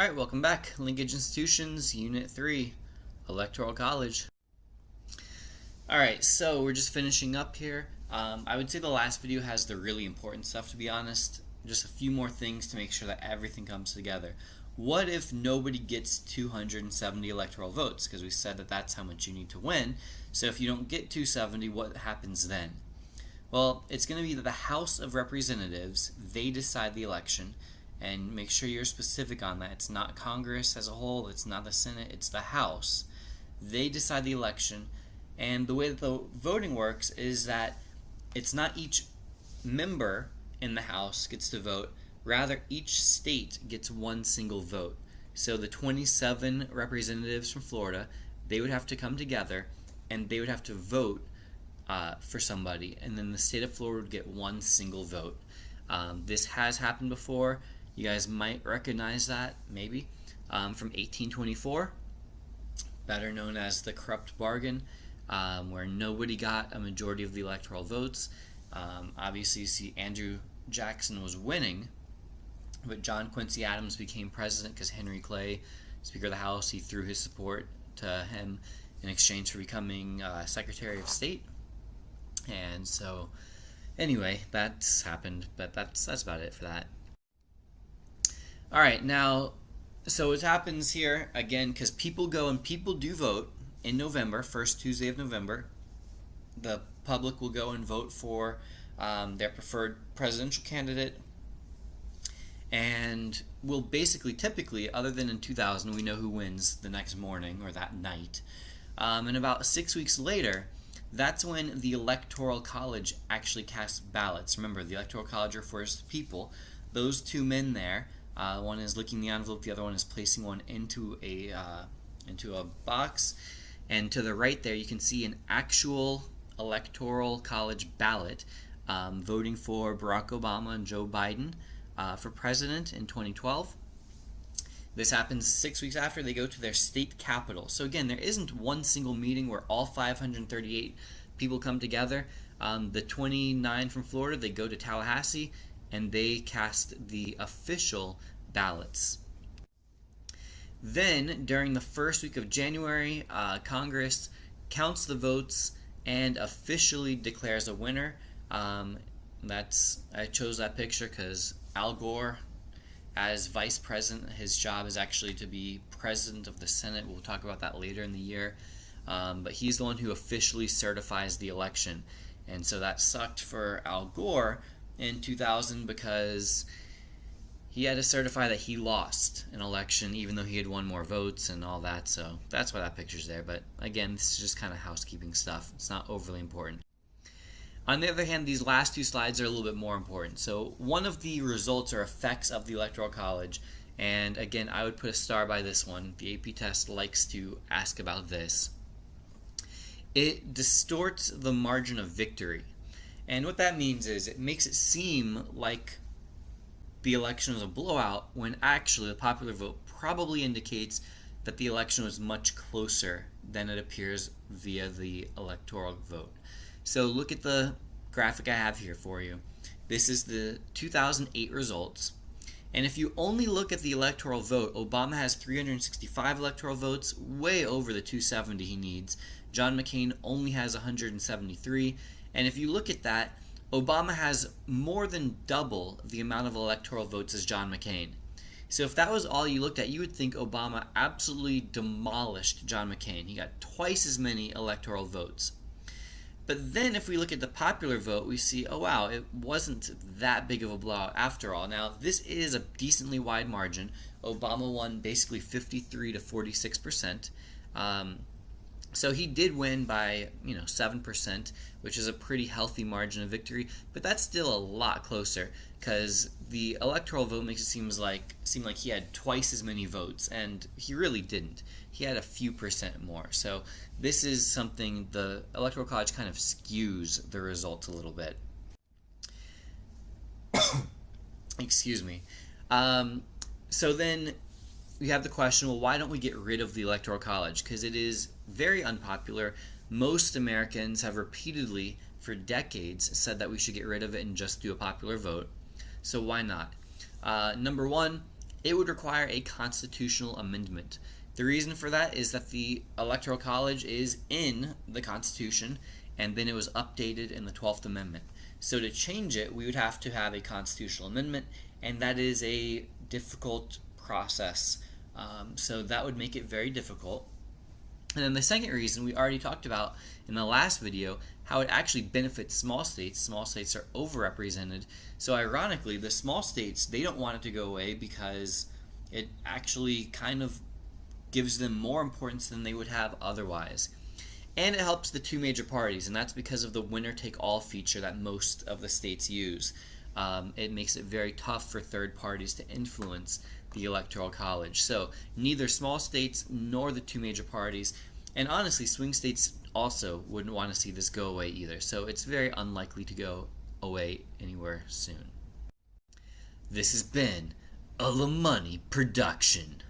Alright, welcome back. Linkage Institutions, Unit 3, Electoral College. Alright, so we're just finishing up here. I would say the last video has the really important stuff, to be honest. Just a few more things to make sure that everything comes together. What if nobody gets 270 electoral votes? Because we said that that's how much you need to win. So if you don't get 270, what happens then? Well, it's going to be that the House of Representatives, they decide the election. And make sure you're specific on that. It's not Congress as a whole, it's not the Senate, it's the House. They decide the election, and the way that the voting works is that it's not each member in the House gets to vote, rather each state gets one single vote. So the 27 representatives from Florida, they would have to come together and they would have to vote for somebody, and then the state of Florida would get one single vote. This has happened before. You guys might recognize that, maybe, from 1824, better known as the corrupt bargain, where nobody got a majority of the electoral votes. Obviously, you see Andrew Jackson was winning, but John Quincy Adams became president because Henry Clay, Speaker of the House, he threw his support to him in exchange for becoming Secretary of State. And so, anyway, that's happened, but that's about it for that. Alright, now, so what happens here, again, because people go and people do vote in November, first Tuesday of November. The public will go and vote for their preferred presidential candidate. And will basically, typically, other than in 2000, we know who wins the next morning or that night. And about 6 weeks later, that's when the Electoral College actually casts ballots. Remember, the Electoral College refers to people. Those two men there, one is licking the envelope, the other one is placing one into a box. And to the right there, you can see an actual Electoral College ballot voting for Barack Obama and Joe Biden for president in 2012. This happens 6 weeks after they go to their state capital. So again, there isn't one single meeting where all 538 people come together. The 29 from Florida, they go to Tallahassee and they cast the official ballots. Then, during the first week of January, Congress counts the votes and officially declares a winner. I chose that picture because Al Gore, as vice president, his job is actually to be president of the Senate. We'll talk about that later in the year. But he's the one who officially certifies the election. And so that sucked for Al Gore in 2000 because he had to certify that he lost an election even though he had won more votes and all that. So that's why that picture's there. But again, this is just kind of housekeeping stuff. It's not overly important. On the other hand, these last two slides are a little bit more important. So one of the results or effects of the Electoral College, and again, I would put a star by this one. The AP test likes to ask about this. It distorts the margin of victory. And what that means is it makes it seem like the election was a blowout when actually the popular vote probably indicates that the election was much closer than it appears via the electoral vote. So look at the graphic I have here for you. This is the 2008 results. And if you only look at the electoral vote, Obama has 365 electoral votes, way over the 270 he needs. John McCain only has 173. And if you look at that, Obama has more than double the amount of electoral votes as John McCain. So if that was all you looked at, you would think Obama absolutely demolished John McCain. He got twice as many electoral votes. But then if we look at the popular vote, we see, oh wow, it wasn't that big of a blowout after all. Now, this is a decently wide margin. Obama won basically 53 to 46%. So he did win by 7%, which is a pretty healthy margin of victory, but that's still a lot closer because the electoral vote makes it seem like he had twice as many votes, and he really didn't. He had a few percent more. So this is something the Electoral College kind of skews the results a little bit. Excuse me. So then we have the question, well, why don't we get rid of the Electoral College? Because it is very unpopular. Most Americans have repeatedly, for decades, said that we should get rid of it and just do a popular vote. So why not? Number one, it would require a constitutional amendment. The reason for that is that the Electoral College is in the Constitution, and then it was updated in the 12th Amendment. So to change it, we would have to have a constitutional amendment, and that is a difficult process. So that would make it very difficult. And then the second reason we already talked about in the last video, how it actually benefits small states. Small states are overrepresented. So ironically, the small states, they don't want it to go away because it actually kind of gives them more importance than they would have otherwise. And it helps the two major parties, and that's because of the winner-take-all feature that most of the states use. It makes it very tough for third parties to influence the Electoral College. So neither small states nor the two major parties, and honestly, swing states also wouldn't want to see this go away either. So it's very unlikely to go away anywhere soon. This has been a LaMoney production.